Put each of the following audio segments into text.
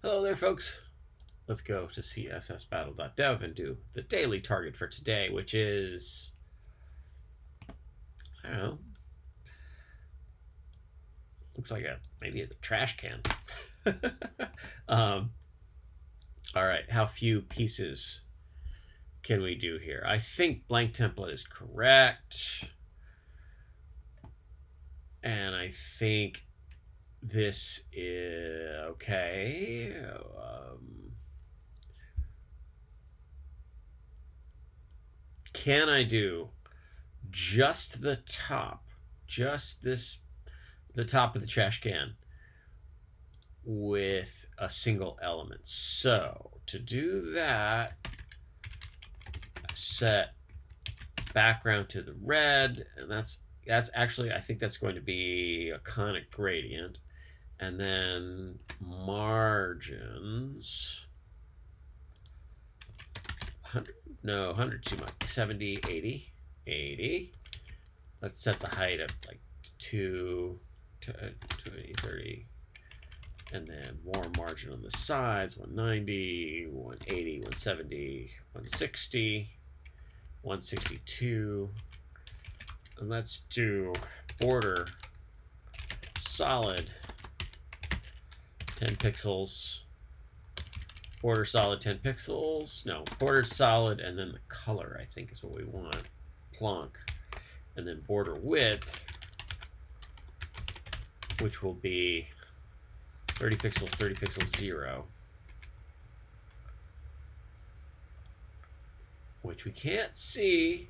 Hello there, folks. Let's go to CSSBattle.dev and do the daily target for today, which is, I don't know, looks like maybe it's a trash can. All right, how few pieces can we do here? I think blank template is correct. And I think this is okay. Can I do just the top, the top of the trash can with a single element? So to do that, I set background to the red, and that's actually, I think that's going to be a conic gradient. And then margins, 100 too much, 70, 80. Let's set the height at like 2, 20, 30. And then more margin on the sides, 190, 180, 170, 160, 162. And let's do border solid 10 pixels. Border solid 10 pixels. No, border solid, and then the color, I think, is what we want. Plonk. And then border width, which will be 30 pixels, 30 pixels, 0. Which we can't see.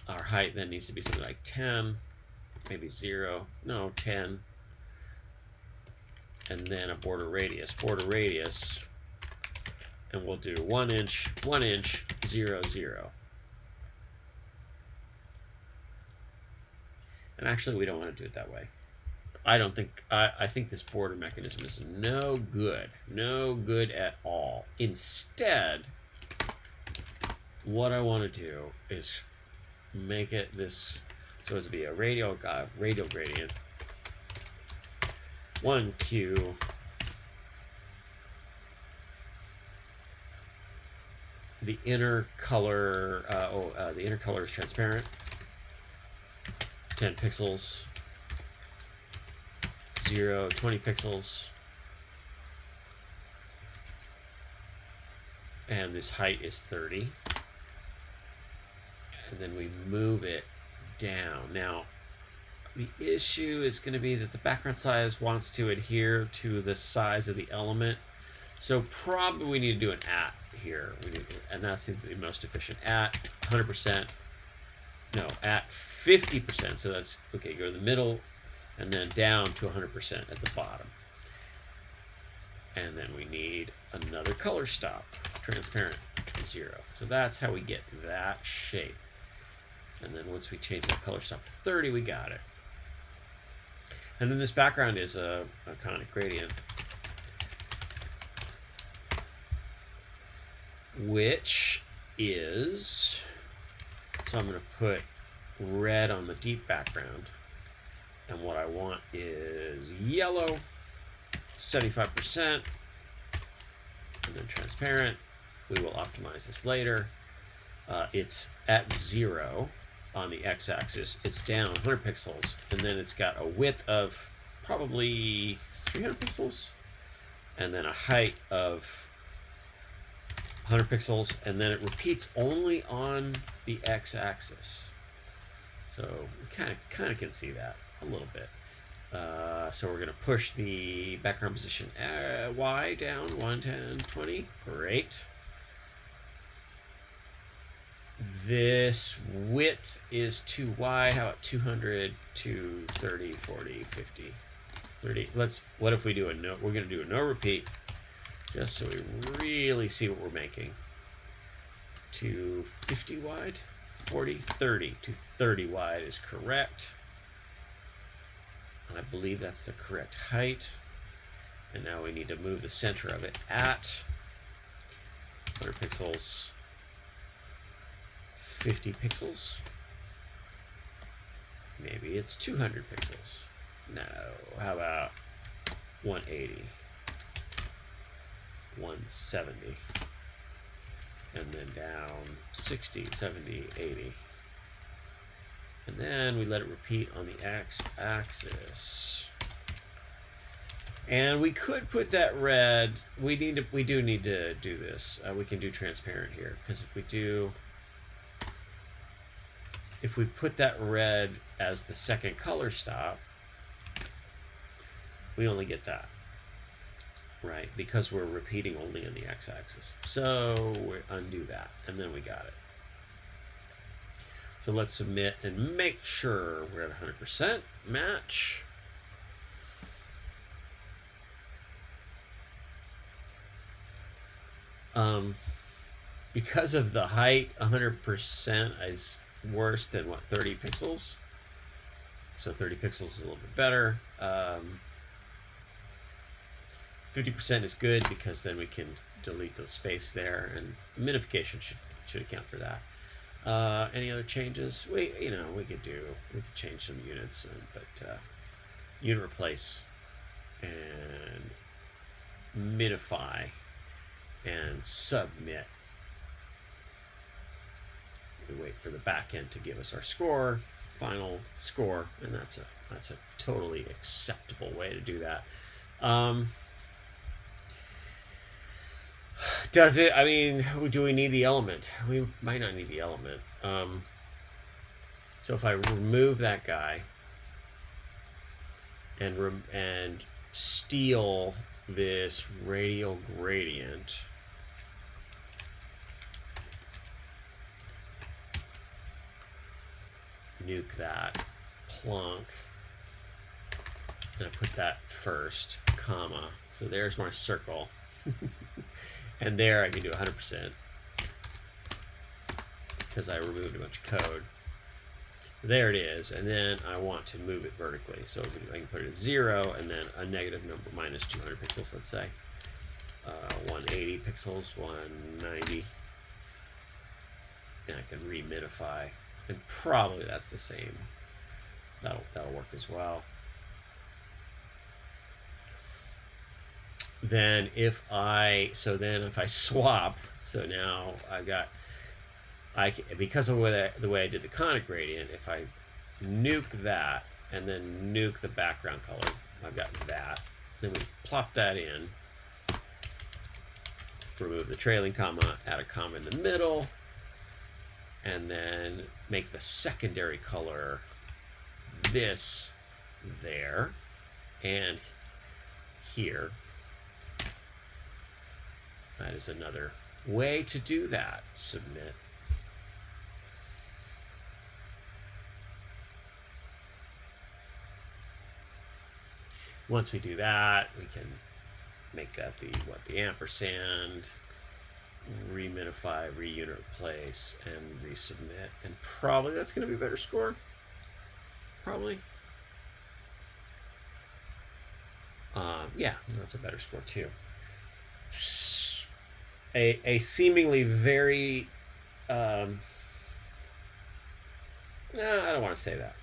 Our height then needs to be something like 10, maybe 0, no, 10. And then a border radius, and we'll do 1 inch, 0, 0. And actually, we don't want to do it that way. I think this border mechanism is no good at all. Instead, what I want to do is make it this, so as to be a radial gradient. 1Q the inner color the inner color is transparent, 10 pixels, 0, 20 pixels, and this height is 30, and then we move it down. Now the issue is going to be that the background size wants to adhere to the size of the element. So probably we need to do an at here. And that's the most efficient. At 100%. No, at 50%. So that's, okay, go to the middle and then down to 100% at the bottom. And then we need another color stop. Transparent, 0. So that's how we get that shape. And then once we change that color stop to 30, we got it. And then this background is a conic gradient, which is, so I'm going to put red on the deep background. And what I want is yellow, 75%, and then transparent. We will optimize this later. It's at 0. On the x-axis, it's down 100 pixels, and then it's got a width of probably 300 pixels, and then a height of 100 pixels, and then it repeats only on the x-axis. So we kind of can see that a little bit. So we're going to push the background position y down 110, 20. Great. This width is too wide. How about 200 to 30, 40, 50, 30? What if we do we're going to do a no repeat, just so we really see what we're making. To 50 wide, 40, 30 to 30 wide is correct. And I believe that's the correct height. And now we need to move the center of it at 100 pixels. 50 pixels. Maybe it's 200 pixels. No, how about 180, 170, and then down 60, 70, 80. And then we let it repeat on the x-axis. And we could put that red. We do need to do this. We can do transparent here, because if we put that red as the second color stop, we only get that, right? Because we're repeating only on the x-axis. So we undo that, and then we got it. So let's submit and make sure we're at 100% match. Because of the height, 100% is worse than what, 30 pixels? So 30 pixels is a little bit better. 50% is good, because then we can delete the space there, and minification should account for that. Any other changes? We could change some units, but unit replace and minify and submit. We wait for the back end to give us our score, final score, and that's a totally acceptable way to do that. Does it? I mean, do we need the element? We might not need the element. So if I remove that guy and steal this radial gradient, nuke that, plonk, and I put that first, comma. So there's my circle. And there I can do 100% because I removed a bunch of code. There it is, and then I want to move it vertically. So I can put it at 0 and then a negative number, minus 200 pixels, let's say. 180 pixels, 190. And I can reminify. And probably that's the same. That'll work as well. Then if I swap, so now because of the way I did the conic gradient, if I nuke that and then nuke the background color, I've got that. Then we plop that in, remove the trailing comma, add a comma in the middle, and then make the secondary color this, there, and here. That is another way to do that. Submit. Once we do that, we can make that the ampersand, reminify, reunit replace, and resubmit. And probably that's going to be a better score. Probably. Yeah, that's a better score too. A seemingly very no, I don't want to say that.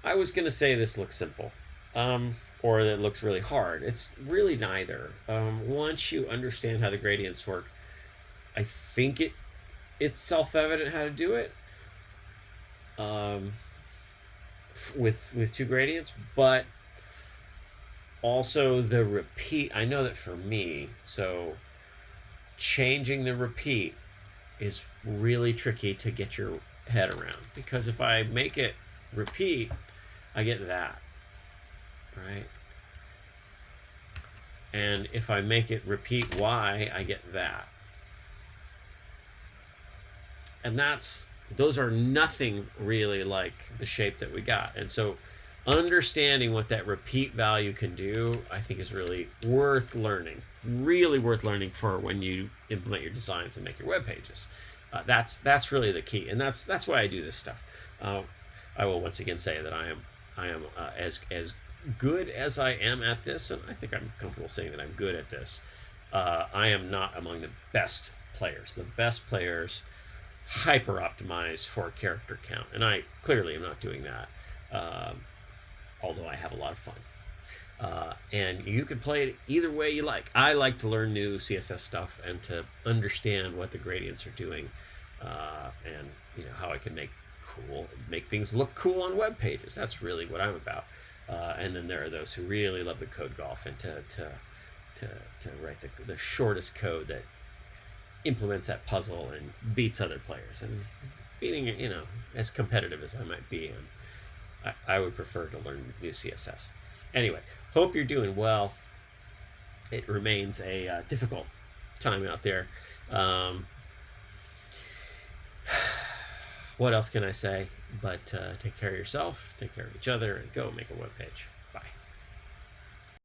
I was going to say this looks simple, or that it looks really hard. It's really neither. Once you understand how the gradients work, I think it's self-evident how to do it with two gradients, but also the repeat. I know that for me, so changing the repeat is really tricky to get your head around, because if I make it repeat, I get that, right? And if I make it repeat Y, I get that. And those are nothing really like the shape that we got. And so understanding what that repeat value can do, I think, is really worth learning. Really worth learning for when you implement your designs and make your web pages. That's really the key, and that's why I do this stuff. I will once again say that I am as good as I am at this, and I think I'm comfortable saying that I'm good at this. I am not among the best players. The best players hyper optimize for character count, and I clearly am not doing that. Although I have a lot of fun. And you can play it either way you like. I like to learn new CSS stuff and to understand what the gradients are doing, and how I can make things look cool on web pages. That's really what I'm about. And then there are those who really love the code golf and to write the shortest code that implements that puzzle and beats other players. And beating as competitive as I might be, I would prefer to learn new CSS. Anyway, hope you're doing well. It remains a difficult time out there. What else can I say? But take care of yourself, take care of each other, and go make a web page.